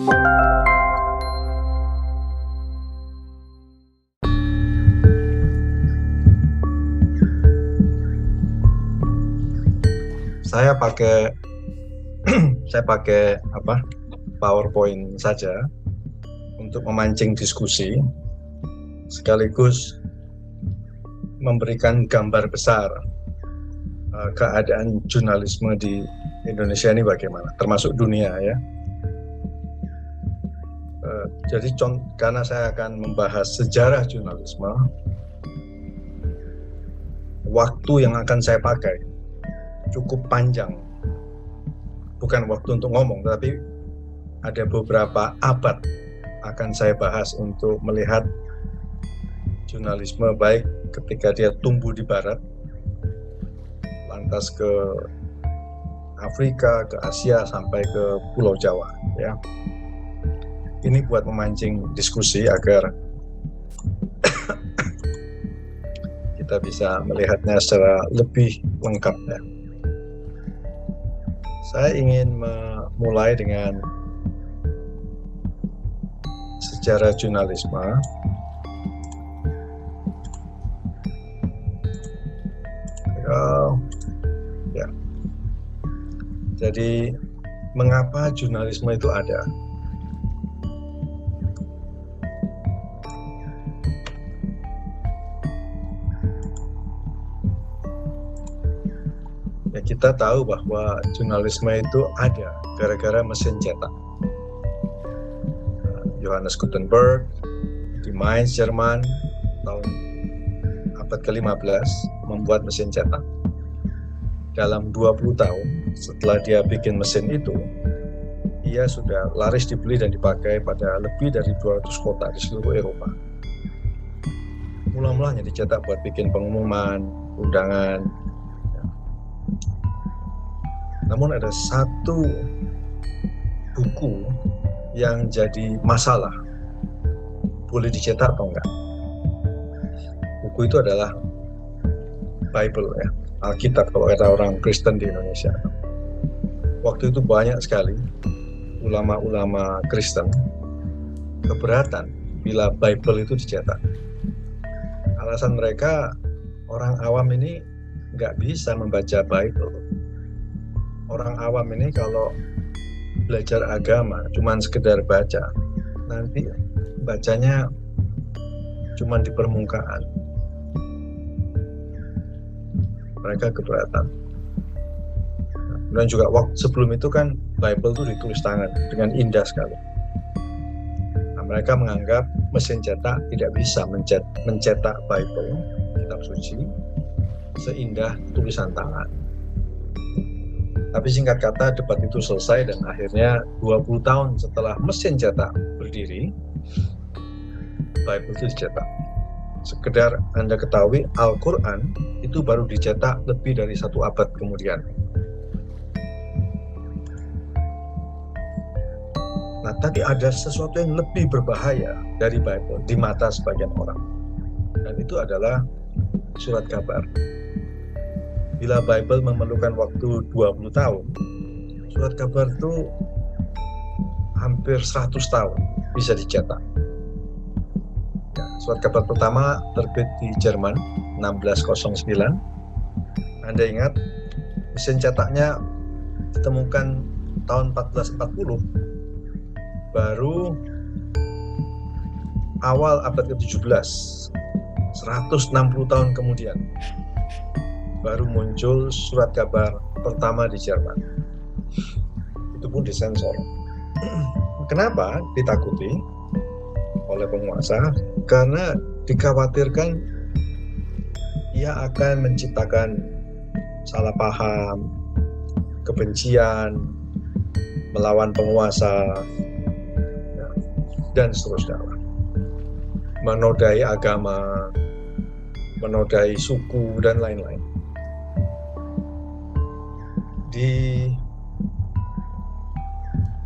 Saya pakai PowerPoint saja untuk memancing diskusi, sekaligus memberikan gambar besar keadaan jurnalisme di Indonesia ini bagaimana, termasuk dunia ya. Jadi karena saya akan membahas sejarah jurnalisme, waktu yang akan saya pakai cukup panjang. Bukan waktu untuk ngomong, tetapi ada beberapa abad akan saya bahas untuk melihat jurnalisme baik ketika dia tumbuh di barat, lantas ke Afrika, ke Asia, sampai ke Pulau Jawa ya. Ini buat memancing diskusi agar kita bisa melihatnya secara lebih lengkap ya. Saya ingin memulai dengan sejarah jurnalisme. Ya. Jadi mengapa jurnalisme itu ada? Ya, kita tahu bahwa jurnalisme itu ada gara-gara mesin cetak. Johannes Gutenberg di Mainz, Jerman tahun abad ke-15 membuat mesin cetak. Dalam 20 tahun setelah dia bikin mesin itu, ia sudah laris dibeli dan dipakai pada lebih dari 200 kota di seluruh Eropa. Mula-mulanya dicetak buat bikin pengumuman, undangan. Namun ada satu buku yang jadi masalah, boleh dicetak atau enggak. Buku itu adalah Bible ya, Alkitab kalau kata orang Kristen di Indonesia. Waktu itu banyak sekali ulama-ulama Kristen keberatan bila Bible itu dicetak. Alasan mereka, orang awam ini nggak bisa membaca Bible. Orang awam ini kalau belajar agama cuman sekedar baca, nanti bacanya cuman di permukaan. Mereka keberatan. Dan juga waktu sebelum itu kan Bible itu ditulis tangan dengan indah sekali. Nah, mereka menganggap mesin cetak tidak bisa mencetak Bible, kitab suci, seindah tulisan tangan. Tapi singkat kata debat itu selesai dan akhirnya 20 tahun setelah mesin cetak berdiri, Bible itu dicetak. Sekedar Anda ketahui, Al-Quran itu baru dicetak lebih dari 1 abad kemudian. Nah, tapi ada sesuatu yang lebih berbahaya dari Bible di mata sebagian orang. Dan itu adalah surat kabar. Bila Bible memerlukan waktu 20 tahun, surat kabar itu hampir 100 tahun bisa dicetak. Ya, surat kabar pertama terbit di Jerman 1609. Anda ingat, mesin cetaknya ditemukan tahun 1440, baru awal abad ke-17, 160 tahun kemudian, baru muncul surat kabar pertama di Jerman. Itu pun disensor. Kenapa ditakuti oleh penguasa? Karena dikhawatirkan ia akan menciptakan salah paham, kebencian, melawan penguasa, dan seterusnya. Menodai agama, menodai suku, dan lain-lain. Di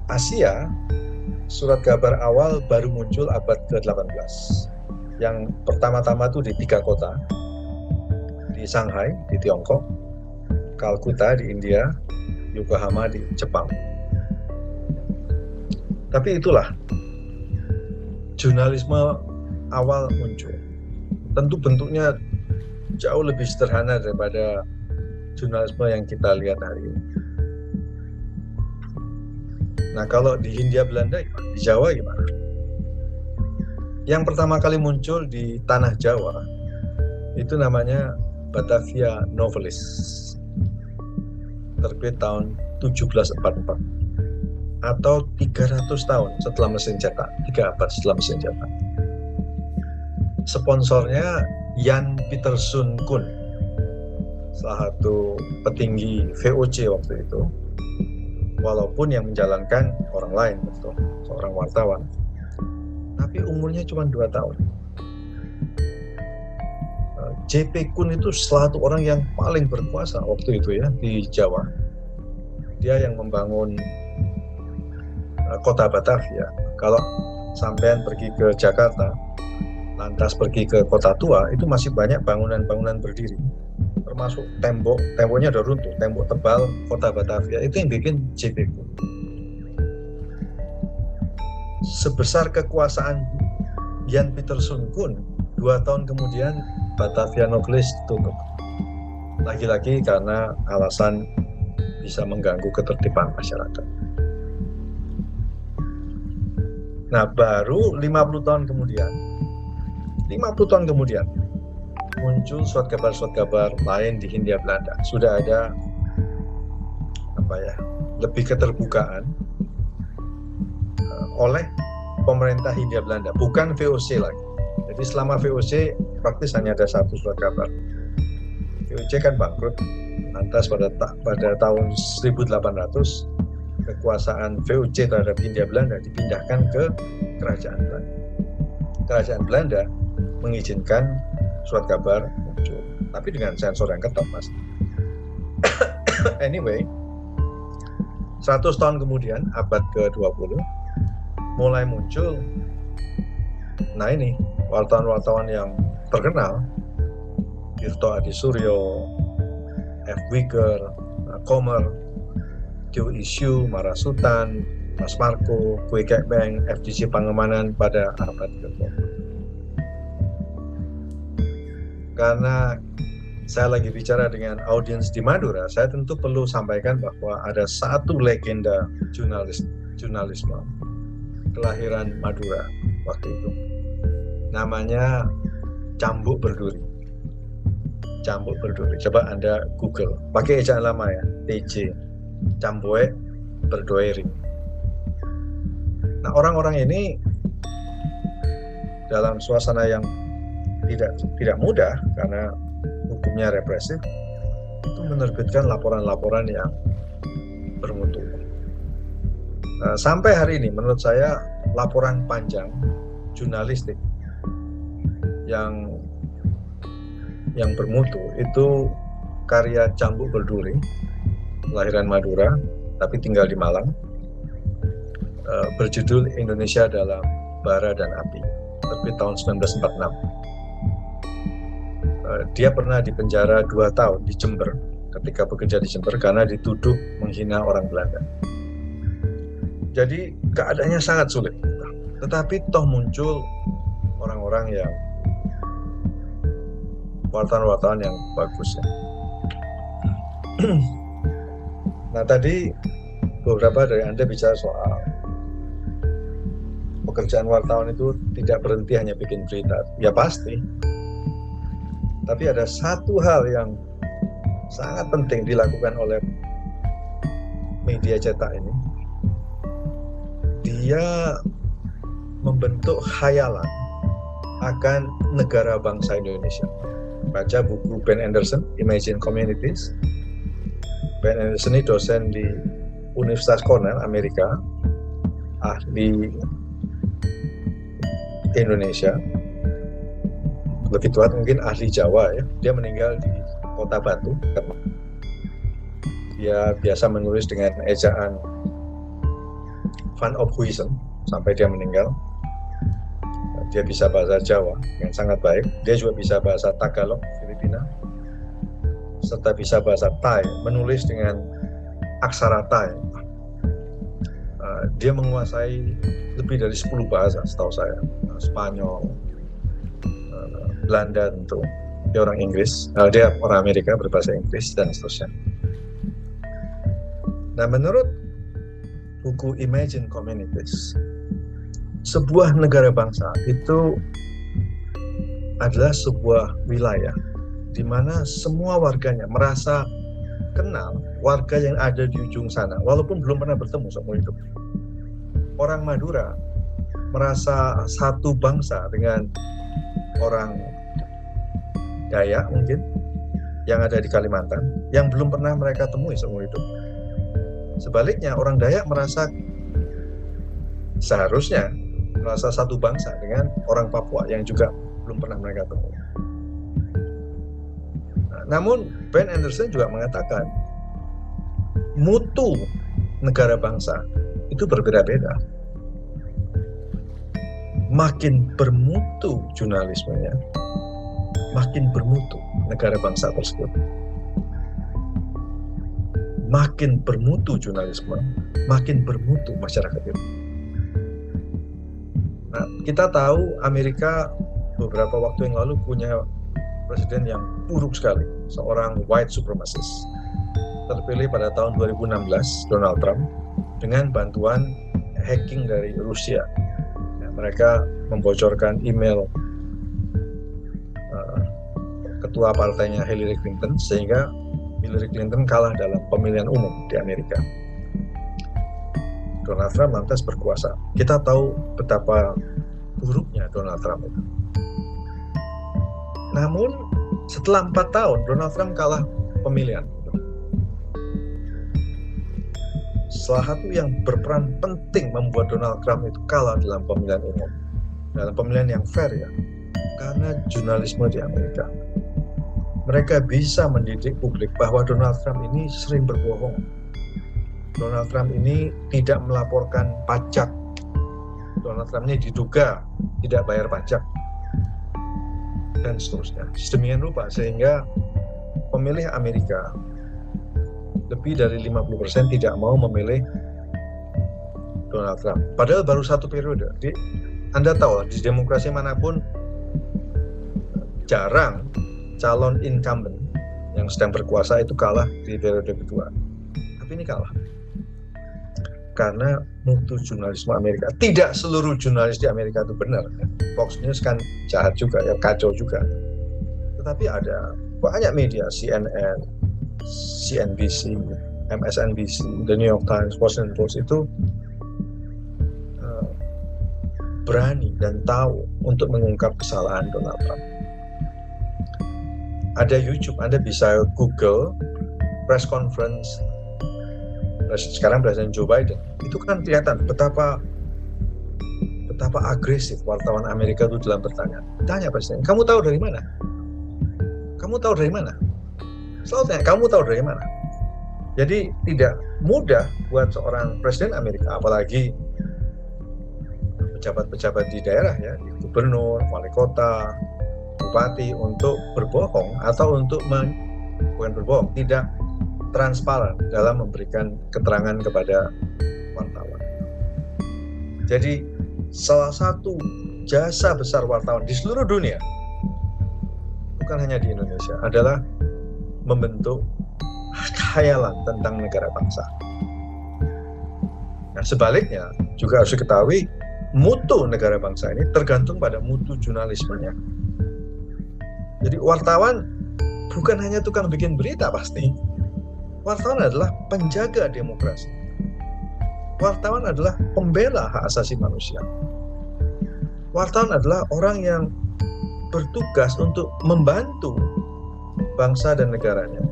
Asia, surat kabar awal baru muncul abad ke-18. Yang pertama-tama itu di 3 kota, di Shanghai di Tiongkok, Kalkuta di India, Yokohama di Jepang. Tapi itulah jurnalisme awal muncul. Tentu bentuknya jauh lebih sederhana daripada jurnalisme yang kita lihat hari ini. Nah, kalau di Hindia Belanda gimana? Di Jawa gimana? Yang pertama kali muncul di tanah Jawa itu namanya Batavia Novelis, terbit tahun 1744 atau 300 tahun setelah mesin cetak, 3 abad setelah mesin cetak. Sponsornya Jan Pieterszoon Koen, salah satu petinggi VOC waktu itu, walaupun yang menjalankan orang lain, betul, seorang wartawan, tapi umurnya cuma 2 tahun. J.P. Koen itu salah satu orang yang paling berkuasa waktu itu ya di Jawa. Dia yang membangun kota Batavia. Kalau sampean pergi ke Jakarta, lantas pergi ke Kota Tua, itu masih banyak bangunan-bangunan berdiri, termasuk temboknya udah runtuh, tembok tebal kota Batavia, itu yang bikin J.P. Koen. Sebesar kekuasaan Jan Pieterszoon Koen, 2 tahun kemudian Batavia Novelis tutup. Lagi-lagi karena alasan bisa mengganggu ketertiban masyarakat. Nah, baru 50 tahun kemudian muncul surat kabar lain di Hindia Belanda. Sudah ada lebih keterbukaan oleh pemerintah Hindia Belanda, bukan VOC lagi. Jadi selama VOC praktis hanya ada satu surat kabar. VOC kan bangkrut. Lantas pada tahun 1800 kekuasaan VOC terhadap Hindia Belanda dipindahkan ke Kerajaan Belanda. Kerajaan Belanda mengizinkan surat kabar muncul, tapi dengan sensor yang ketat, Mas. Anyway, 100 tahun kemudian, abad ke-20, mulai muncul, nah ini, wartawan-wartawan yang terkenal, Tirto Adisuryo, F. Wicker, Kommer, Kyo Isyu, Marasutan, Mas Marco, Kue Kekbeng, FDC Pangemanan pada abad ke-20. Karena saya lagi bicara dengan audiens di Madura, saya tentu perlu sampaikan bahwa ada satu legenda jurnalisme kelahiran Madura waktu itu. Namanya Cambuk Berduri. Cambuk Berduri. Coba Anda Google. Pakai ejaan lama ya, TJ. Cambuk Berduri. Nah, orang-orang ini dalam suasana yang tidak mudah karena hukumnya represif, itu menerbitkan laporan-laporan yang bermutu. Nah, sampai hari ini menurut saya laporan panjang jurnalistik yang bermutu itu karya Cambuk Berduri, kelahiran Madura tapi tinggal di Malang, berjudul Indonesia dalam Bara dan Api, terbit tahun 1946. Dia pernah dipenjara 2 tahun di Jember ketika bekerja di Jember karena dituduh menghina orang Belanda. Jadi keadaannya sangat sulit, tetapi toh muncul orang-orang yang wartawan-wartawan yang bagus ya. Nah, tadi beberapa dari Anda bicara soal pekerjaan wartawan itu tidak berhenti hanya bikin berita. Ya pasti. Tapi ada satu hal yang sangat penting dilakukan oleh media cetak ini. Dia membentuk khayalan akan negara bangsa Indonesia. Baca buku Ben Anderson, Imagine Communities. Ben Anderson ini dosen di Universitas Cornell, Amerika, ahli Indonesia, lebih tua mungkin ahli Jawa ya. Dia meninggal di Kota Batu. Dia biasa menulis dengan ejaan Van Ophuijsen sampai dia meninggal. Dia bisa bahasa Jawa dengan sangat baik. Dia juga bisa bahasa Tagalog, Filipina, serta bisa bahasa Thai, menulis dengan aksara Thai. Dia menguasai lebih dari 10 bahasa setahu saya. Spanyol, Belanda tentu. Dia orang Inggris, dia orang Amerika berbahasa Inggris dan seterusnya. Nah, menurut buku Imagine Communities, sebuah negara bangsa itu adalah sebuah wilayah di mana semua warganya merasa kenal warga yang ada di ujung sana, walaupun belum pernah bertemu seumur hidup. Orang Madura merasa satu bangsa dengan orang Dayak mungkin yang ada di Kalimantan, yang belum pernah mereka temui seumur hidup. Sebaliknya, orang Dayak seharusnya merasa satu bangsa dengan orang Papua yang juga belum pernah mereka temui. Namun Ben Anderson juga mengatakan mutu negara bangsa itu berbeda-beda. Makin bermutu jurnalismenya, makin bermutu negara bangsa tersebut. Makin bermutu jurnalisme, makin bermutu masyarakat itu. Nah, kita tahu Amerika beberapa waktu yang lalu punya presiden yang buruk sekali, seorang white supremacist, terpilih pada tahun 2016, Donald Trump, dengan bantuan hacking dari Rusia. Ya, mereka membocorkan email ketua partainya Hillary Clinton, sehingga Hillary Clinton kalah dalam pemilihan umum di Amerika. Donald Trump lantas berkuasa. Kita tahu betapa buruknya Donald Trump itu. Namun setelah 4 tahun Donald Trump kalah pemilihan. Salah satu yang berperan penting membuat Donald Trump itu kalah dalam pemilihan umum, dalam pemilihan yang fair ya, karena jurnalisme di Amerika. Mereka bisa mendidik publik bahwa Donald Trump ini sering berbohong. Donald Trump ini tidak melaporkan pajak. Donald Trump ini diduga tidak bayar pajak. Dan seterusnya. Sedemikian rupa sehingga pemilih Amerika lebih dari 50% tidak mau memilih Donald Trump. Padahal baru satu periode. Anda tahu di demokrasi manapun jarang calon incumbent yang sedang berkuasa itu kalah di periode kedua. Tapi ini kalah. Karena mutu jurnalisme Amerika. Tidak seluruh jurnalis di Amerika itu benar. Fox News kan jahat juga, ya kacau juga. Tetapi ada banyak media, CNN, CNBC, MSNBC, The New York Times, Washington Post itu berani dan tahu untuk mengungkap kesalahan Donald Trump. Ada YouTube, Anda bisa Google press conference sekarang Presiden Joe Biden. Itu kan kelihatan betapa agresif wartawan Amerika itu dalam bertanya. Tanya Presiden, kamu tahu dari mana? Kamu tahu dari mana? Selalu tanya, kamu tahu dari mana? Jadi tidak mudah buat seorang Presiden Amerika, apalagi pejabat-pejabat di daerah ya, gubernur, wali kota, bupati, untuk berbohong atau untuk bukan berbohong, tidak transparan dalam memberikan keterangan kepada wartawan. Jadi salah satu jasa besar wartawan di seluruh dunia, bukan hanya di Indonesia, adalah membentuk khayalan tentang negara bangsa. Nah, sebaliknya juga harus diketahui mutu negara bangsa ini tergantung pada mutu jurnalismenya. Jadi wartawan bukan hanya tukang bikin berita pasti. Wartawan adalah penjaga demokrasi. Wartawan adalah pembela hak asasi manusia. Wartawan adalah orang yang bertugas untuk membantu bangsa dan negaranya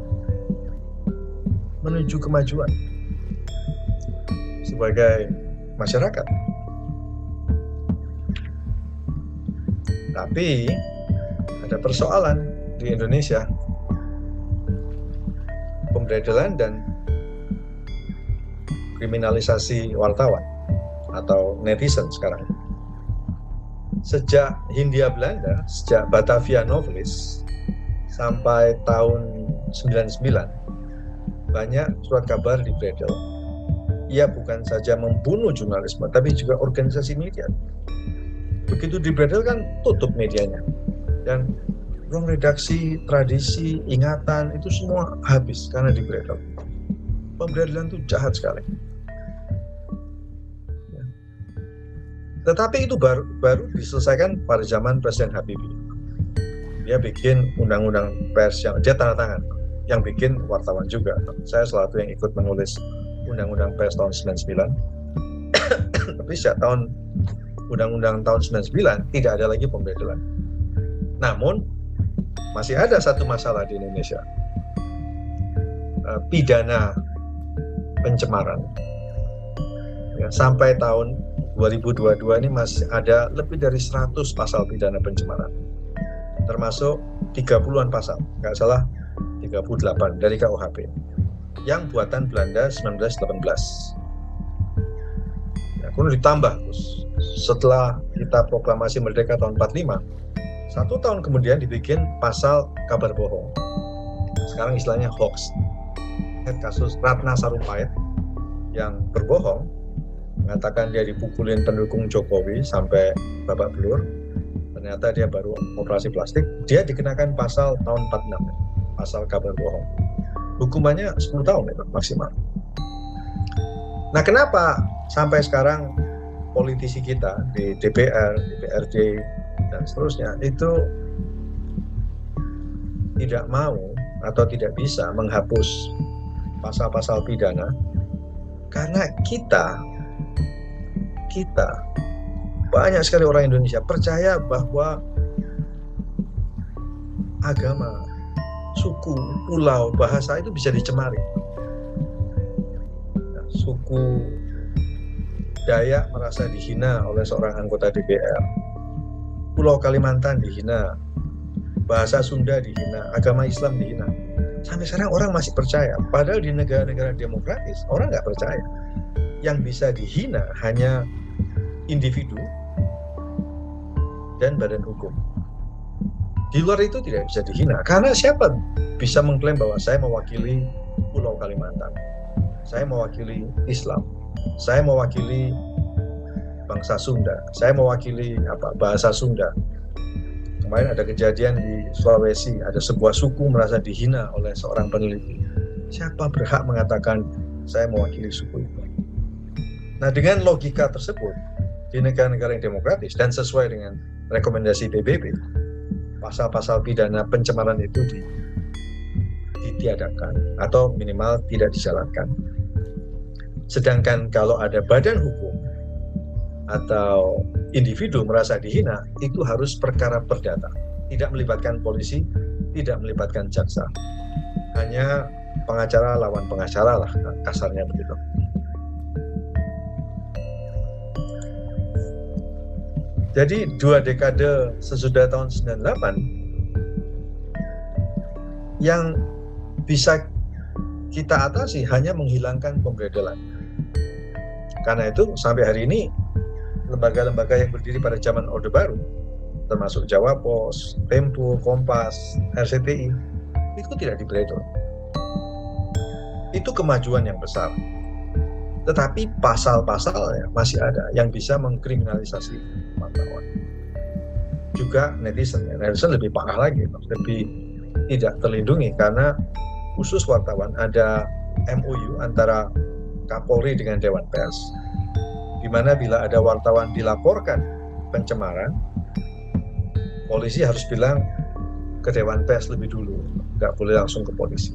menuju kemajuan sebagai masyarakat. Tapi ada persoalan di Indonesia, pemberedelan dan kriminalisasi wartawan atau netizen sekarang. Sejak Hindia Belanda, sejak Batavia Novelis sampai tahun 99, banyak surat kabar dibredel ia bukan saja membunuh jurnalisme, tapi juga organisasi media. Begitu dibredel kan tutup medianya. Dan ruang redaksi, tradisi, ingatan, itu semua habis karena dibredel. Pembredelan itu jahat sekali. Tetapi itu baru diselesaikan pada zaman Presiden Habibie. Dia bikin undang-undang pers yang dia tanda tangan, yang bikin wartawan juga. Saya salah satu yang ikut menulis undang-undang pers tahun 99. Tapi sejak tahun undang-undang tahun 99 tidak ada lagi pembredelan. Namun masih ada satu masalah di Indonesia, pidana pencemaran. Ya, sampai tahun 2022 ini masih ada lebih dari 100 pasal pidana pencemaran, termasuk 30-an pasal, nggak salah 38 dari KUHP yang buatan Belanda 1918. Ya, kemudian ditambah terus setelah kita proklamasi merdeka tahun 45, 1 tahun kemudian dibikin pasal kabar bohong, sekarang istilahnya hoax. Kasus Ratna Sarumpait yang berbohong mengatakan dia dipukulin pendukung Jokowi sampai babak belur, ternyata dia baru operasi plastik, dia dikenakan pasal tahun 46, pasal kabar bohong. Hukumannya 10 tahun itu maksimal. Nah, kenapa sampai sekarang politisi kita di DPR, DPRD, dan seterusnya itu tidak mau atau tidak bisa menghapus pasal-pasal pidana? Karena kita banyak sekali orang Indonesia percaya bahwa agama, suku, pulau, bahasa itu bisa dicemari. Nah, suku Dayak merasa dihina oleh seorang anggota DPR, Pulau Kalimantan dihina, bahasa Sunda dihina, agama Islam dihina. Sampai sekarang orang masih percaya, padahal di negara-negara demokratis orang nggak percaya. Yang bisa dihina hanya individu dan badan hukum. Di luar itu tidak bisa dihina, karena siapa bisa mengklaim bahwa saya mewakili Pulau Kalimantan, saya mewakili Islam, saya mewakili bangsa Sunda, saya mewakili bahasa Sunda. Kemarin ada kejadian di Sulawesi, ada sebuah suku merasa dihina oleh seorang peneliti. Siapa berhak mengatakan saya mewakili suku itu? Nah, dengan logika tersebut, di negara-negara yang demokratis dan sesuai dengan rekomendasi PBB, pasal-pasal pidana pencemaran itu ditiadakan atau minimal tidak dijalankan. Sedangkan kalau ada badan hukum atau individu merasa dihina, itu harus perkara perdata, tidak melibatkan polisi, tidak melibatkan jaksa, hanya pengacara lawan pengacara lah, kasarnya begitu. Jadi 2 dekade sesudah tahun 98, yang bisa kita atasi hanya menghilangkan pembredelan. Karena itu sampai hari ini lembaga-lembaga yang berdiri pada zaman Orde Baru, termasuk Jawa Pos, Tempo, Kompas, RCTI, itu tidak dibredel. Itu kemajuan yang besar. Tetapi pasal-pasalnya masih ada yang bisa mengkriminalisasi wartawan. Juga netizen lebih parah lagi, lebih tidak terlindungi karena khusus wartawan ada MOU antara Kapolri dengan Dewan Pers, di mana bila ada wartawan dilaporkan pencemaran, polisi harus bilang ke Dewan Pers lebih dulu, nggak boleh langsung ke polisi.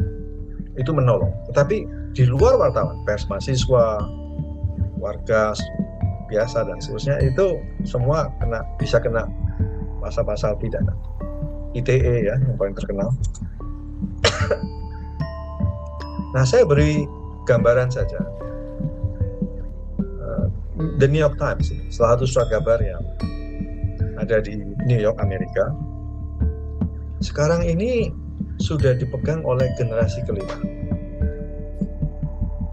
Itu menolong. Tetapi di luar wartawan, pers mahasiswa, warga biasa dan seterusnya, itu semua bisa kena pasal-pasal pidana. ITE ya yang paling terkenal. Nah, saya beri gambaran saja. The New York Times, salah satu surat kabar yang ada di New York, Amerika, sekarang ini sudah dipegang oleh generasi kelima.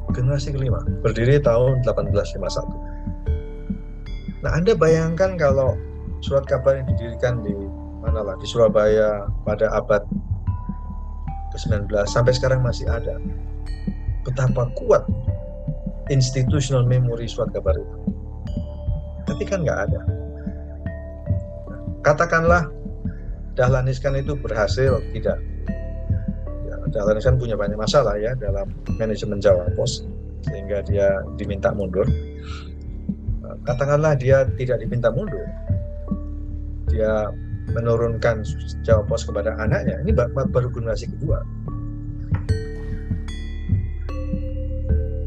Generasi kelima, berdiri tahun 1851. Nah, Anda bayangkan kalau surat kabar yang didirikan di di Surabaya pada abad ke-19 sampai sekarang masih ada. Betapa kuat institutional memory surat kabar itu. Tapi kan nggak ada. Katakanlah Dahlan Iskan itu berhasil, tidak. Ya, Dahlan Iskan punya banyak masalah ya dalam manajemen Jawa Pos, sehingga dia diminta mundur. Katakanlah dia tidak diminta mundur, dia menurunkan Jawa Pos kepada anaknya. Ini baru generasi kedua.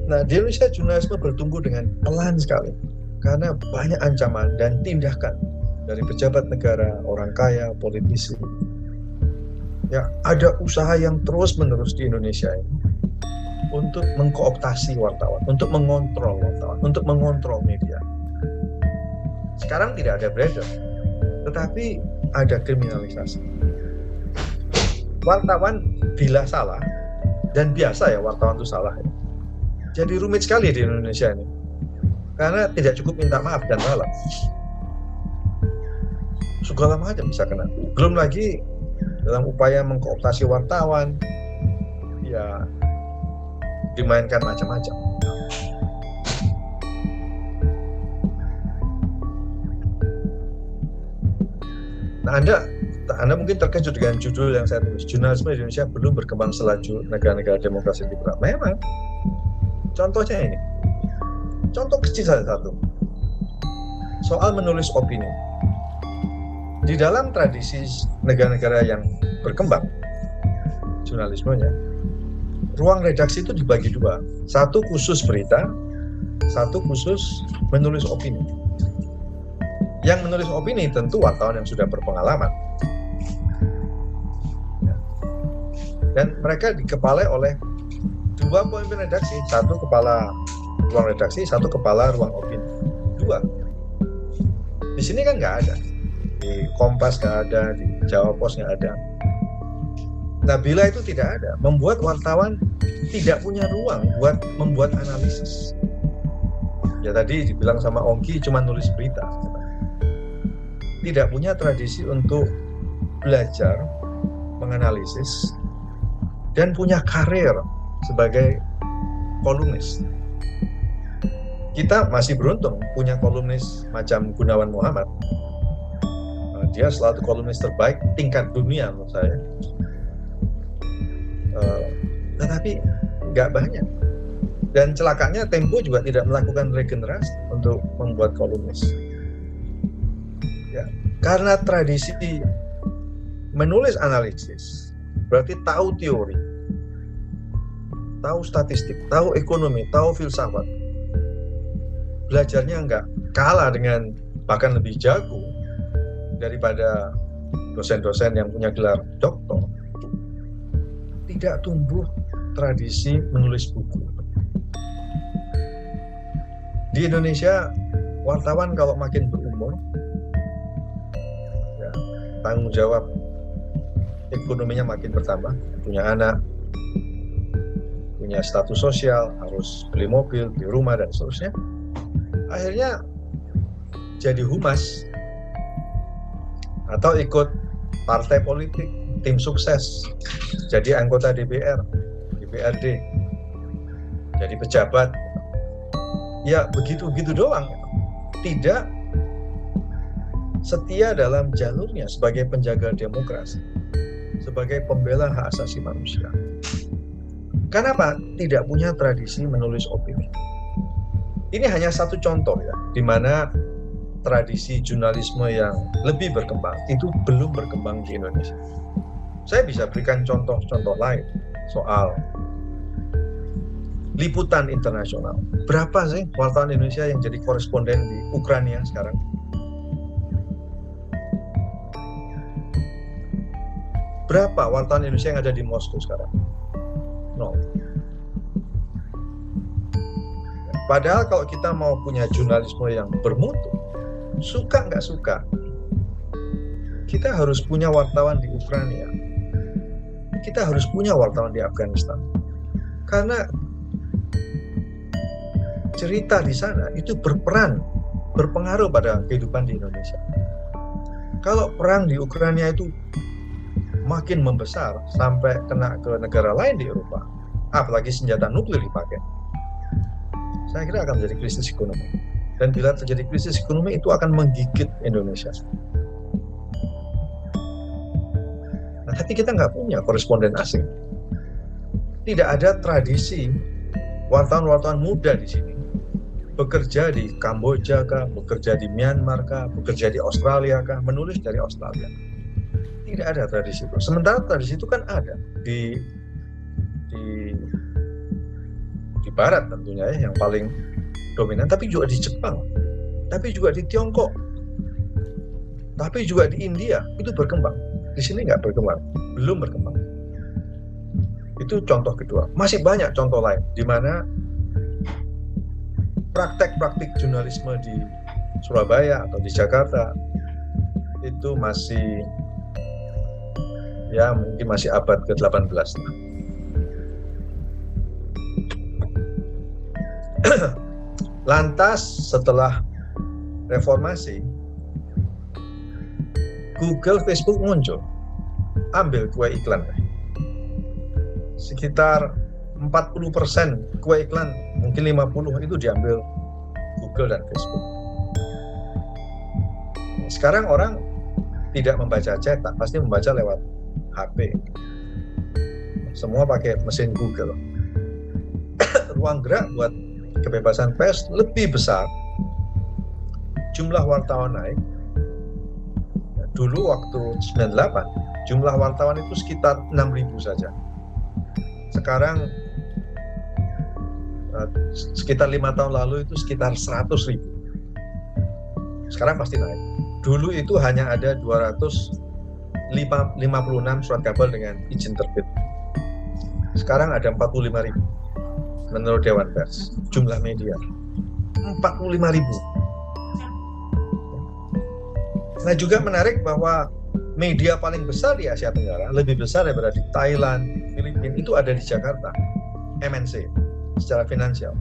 Nah, di Indonesia jurnalisme bertumbuh dengan pelan sekali karena banyak ancaman dan tindakan dari pejabat negara, orang kaya, politisi. Ya, ada usaha yang terus-menerus di Indonesia ini untuk mengkooptasi wartawan, untuk mengontrol wartawan, untuk mengontrol media. Sekarang tidak ada beredar, tetapi ada kriminalisasi. Wartawan bila salah, dan biasa ya wartawan itu salah ya. Jadi rumit sekali di Indonesia ini, karena tidak cukup minta maaf dan ralat. Segala macam bisa kena. Belum lagi dalam upaya mengkooptasi wartawan, ya dimainkan macam-macam. Nah, Anda mungkin terkejut dengan judul yang saya tulis, jurnalisme di Indonesia belum berkembang selaju negara-negara demokrasi liberal. Memang, contohnya ini, contoh kecil saja satu, soal menulis opini. Di dalam tradisi negara-negara yang berkembang jurnalismenya, ruang redaksi itu dibagi dua, satu khusus berita, satu khusus menulis opini. Yang menulis opini tentu wartawan yang sudah berpengalaman, dan mereka dikepalai oleh dua pemimpin redaksi, satu kepala ruang redaksi, satu kepala ruang opini. Dua. Di sini kan nggak ada. Di Kompas nggak ada, di Jawa Pos nggak ada. Nah, bila itu tidak ada, membuat wartawan tidak punya ruang buat membuat analisis. Ya tadi dibilang sama Ongki cuma nulis berita. Tidak punya tradisi untuk belajar, menganalisis, dan punya karir sebagai kolumnis. Kita masih beruntung punya kolumnis macam Gunawan Muhammad. Dia selalu kolumnis terbaik tingkat dunia menurut saya. Tetapi nggak banyak. Dan celakanya Tempo juga tidak melakukan regenerasi untuk membuat kolumnis. Ya, karena tradisi menulis analisis berarti tahu teori, tahu statistik, tahu ekonomi, tahu filsafat. Belajarnya nggak kalah dengan, bahkan lebih jago daripada dosen-dosen yang punya gelar doktor. Tidak tumbuh tradisi menulis buku. Di Indonesia, wartawan kalau makin berumur, ya, tanggung jawab ekonominya makin bertambah, punya anak, punya status sosial, harus beli mobil, beli rumah, dan seterusnya. Akhirnya jadi humas, atau ikut partai politik, tim sukses, jadi anggota DPR, DPRD, jadi pejabat. Ya begitu-begitu doang, tidak setia dalam jalurnya sebagai penjaga demokrasi, sebagai pembela hak asasi manusia. Kenapa? Tidak punya tradisi menulis opini. Ini hanya satu contoh ya, di mana tradisi jurnalisme yang lebih berkembang itu belum berkembang di Indonesia. Saya bisa berikan contoh-contoh lain soal liputan internasional. Berapa sih wartawan Indonesia yang jadi koresponden di Ukraina sekarang? Berapa wartawan Indonesia yang ada di Moskow sekarang? Nol. Padahal kalau kita mau punya jurnalisme yang bermutu, suka nggak suka, kita harus punya wartawan di Ukraina, kita harus punya wartawan di Afghanistan, karena cerita di sana itu berpengaruh pada kehidupan di Indonesia. Kalau perang di Ukraina itu makin membesar sampai kena ke negara lain di Eropa, apalagi senjata nuklir dipakai, saya kira akan menjadi krisis ekonomi. Dan bila terjadi krisis ekonomi itu akan menggigit Indonesia. Nah, tapi kita nggak punya koresponden asing. Tidak ada tradisi wartawan-wartawan muda di sini bekerja di Kamboja kah, bekerja di Myanmar kah, bekerja di Australia kah, menulis dari Australia. Tidak ada tradisi itu. Sementara tradisi itu kan ada di Barat tentunya ya, yang paling dominan, tapi juga di Jepang, tapi juga di Tiongkok, tapi juga di India itu berkembang. Di sini nggak berkembang, belum berkembang. Itu contoh kedua. Masih banyak contoh lain di mana praktek-praktik jurnalisme di Surabaya atau di Jakarta itu masih ya mungkin masih abad ke-18. Lantas setelah reformasi, Google, Facebook muncul, ambil kue iklan. Sekitar 40% kue iklan, mungkin 50% itu diambil Google dan Facebook. Sekarang orang tidak membaca cetak, pasti membaca lewat HP. Semua pakai mesin Google. Ruang gerak buat kebebasan pers lebih besar, jumlah wartawan naik. Dulu waktu 98, jumlah wartawan itu sekitar 6.000 saja. Sekarang sekitar 5 tahun lalu itu sekitar 100.000. Sekarang pasti naik. Dulu itu hanya ada 256 surat kabar dengan izin terbit. Sekarang ada 45.000. Menurut Dewan Pers, jumlah media 45.000. Nah, juga menarik bahwa media paling besar di Asia Tenggara, lebih besar daripada di Thailand, Filipina, itu ada di Jakarta, MNC, secara finansial.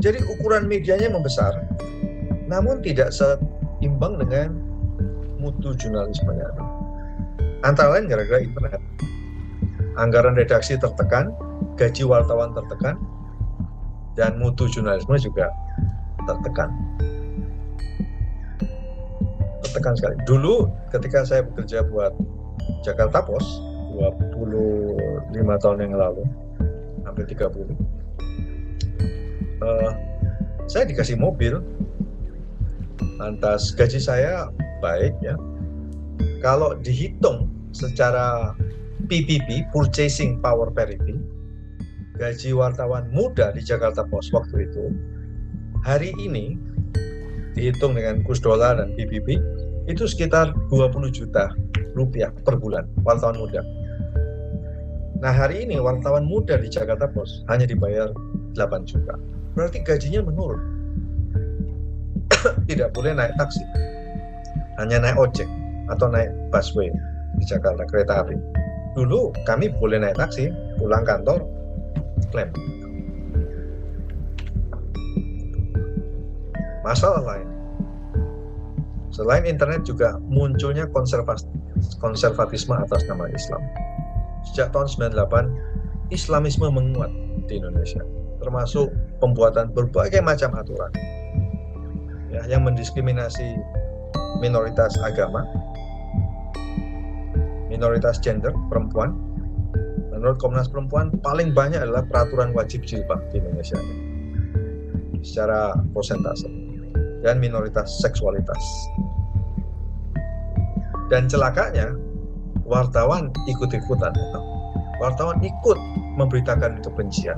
Jadi ukuran medianya membesar, namun tidak seimbang dengan mutu jurnalismenya. Antara lain gara-gara internet. Anggaran redaksi tertekan, gaji wartawan tertekan, dan mutu jurnalisme juga tertekan. Tertekan sekali. Dulu ketika saya bekerja buat Jakarta Post 25 tahun yang lalu, hampir 30, saya dikasih mobil, lantas gaji saya baik ya. Kalau dihitung secara PPP, Purchasing Power Parity, gaji wartawan muda di Jakarta Post waktu itu, hari ini dihitung dengan kurs dolar dan PPP, itu sekitar 20 juta rupiah per bulan, wartawan muda. Nah, hari ini wartawan muda di Jakarta Post hanya dibayar 8 juta. Berarti gajinya menurun. Tidak boleh naik taksi, hanya naik ojek atau naik busway di Jakarta, kereta api. Dulu kami boleh naik taksi, pulang kantor, klaim. Masalah lain, selain internet juga munculnya konservatisme atas nama Islam. Sejak tahun 98, Islamisme menguat di Indonesia, termasuk pembuatan berbagai macam aturan ya, yang mendiskriminasi minoritas agama, minoritas gender, perempuan. Menurut Komnas Perempuan, paling banyak adalah peraturan wajib jilbab di Indonesia secara persentase, dan minoritas seksualitas. Dan celakanya, wartawan ikut-ikutan. Wartawan ikut memberitakan kebencian.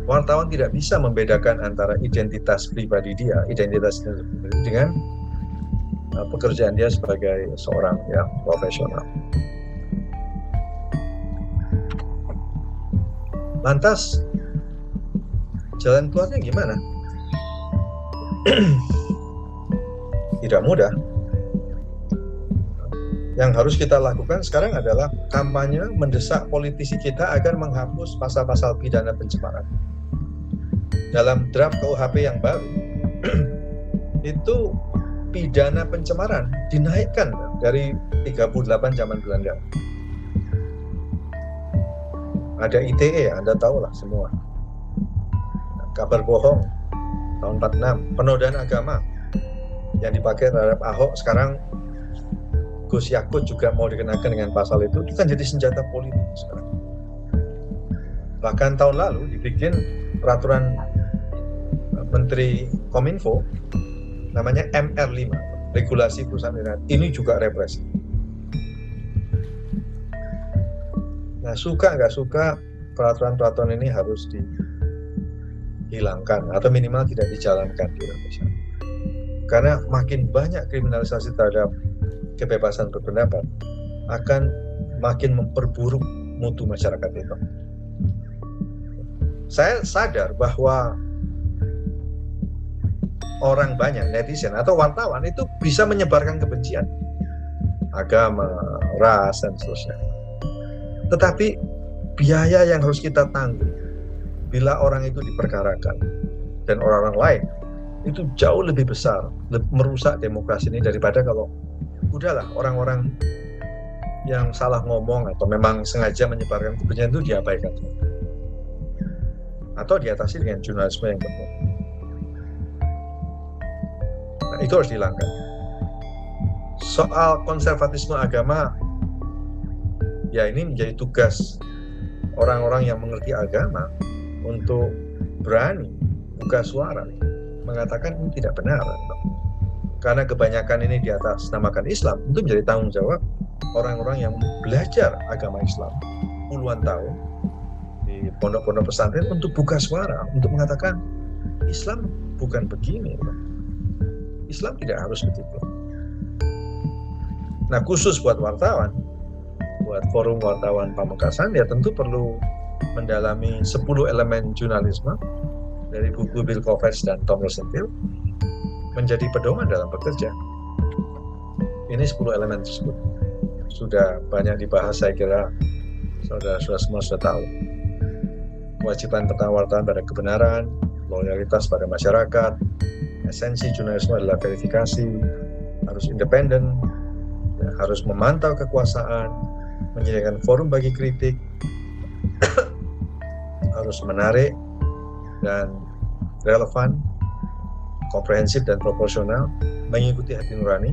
Wartawan tidak bisa membedakan antara identitas pribadi dia, identitas dengan pekerjaan dia sebagai seorang yang profesional. Lantas jalan keluarnya gimana? Tidak mudah. Yang harus kita lakukan sekarang adalah kampanye mendesak politisi kita agar menghapus pasal-pasal pidana pencemaran. Dalam draft KUHP yang baru, itu pidana pencemaran dinaikkan dari 38 zaman Belanda. Ada ITE, Anda tahu lah semua. Kabar bohong tahun 46, penodaan agama yang dipakai terhadap Ahok, sekarang Gus Yakut juga mau dikenakan dengan pasal itu kan jadi senjata politik sekarang. Bahkan tahun lalu dibikin peraturan Menteri Kominfo namanya MR5, regulasi perusahaan internet. Ini juga represi. Nah, suka nggak suka, peraturan-peraturan ini harus dihilangkan atau minimal tidak dijalankan di Indonesia. Karena makin banyak kriminalisasi terhadap kebebasan berpendapat akan makin memperburuk mutu masyarakat itu. Saya sadar bahwa orang banyak, netizen atau wartawan itu bisa menyebarkan kebencian agama, ras, dan seterusnya. Tetapi biaya yang harus kita tanggung bila orang itu diperkarakan dan orang-orang lain itu jauh lebih besar, merusak demokrasi ini daripada kalau udahlah orang-orang yang salah ngomong atau memang sengaja menyebarkan kebencian itu diabaikan atau diatasi dengan jurnalisme yang benar. Nah, itu harus dihilangkan. Soal konservatisme agama, ya ini menjadi tugas orang-orang yang mengerti agama untuk berani buka suara mengatakan ini tidak benar. Karena kebanyakan ini di atas namakan Islam, itu menjadi tanggung jawab orang-orang yang belajar agama Islam puluhan tahun di pondok-pondok pesantren untuk buka suara, untuk mengatakan Islam bukan begini. Islam tidak harus begitu. Nah, khusus buat wartawan, buat forum wartawan Pamekasan, ya tentu perlu mendalami 10 elemen jurnalisme dari buku Bill Kovacs dan Tom Rosenfeld menjadi pedoman dalam bekerja. Ini 10 elemen tersebut sudah banyak dibahas, saya kira saudara-saudara semua sudah tahu. Kewajiban pertama wartawan pada kebenaran, loyalitas pada masyarakat, esensi jurnalisme adalah verifikasi, harus independen, ya, harus memantau kekuasaan, menyediakan forum bagi kritik, harus menarik dan relevan, komprehensif dan proporsional, mengikuti hati nurani,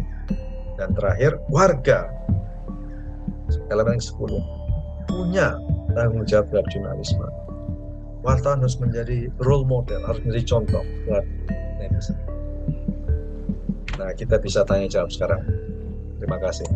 dan terakhir warga, elemen yang 10, punya tanggung jawab terhadap jurnalisme. Wartawan harus menjadi role model, harus menjadi contoh buat netizen. Nah, kita bisa tanya jawab sekarang. Terima kasih.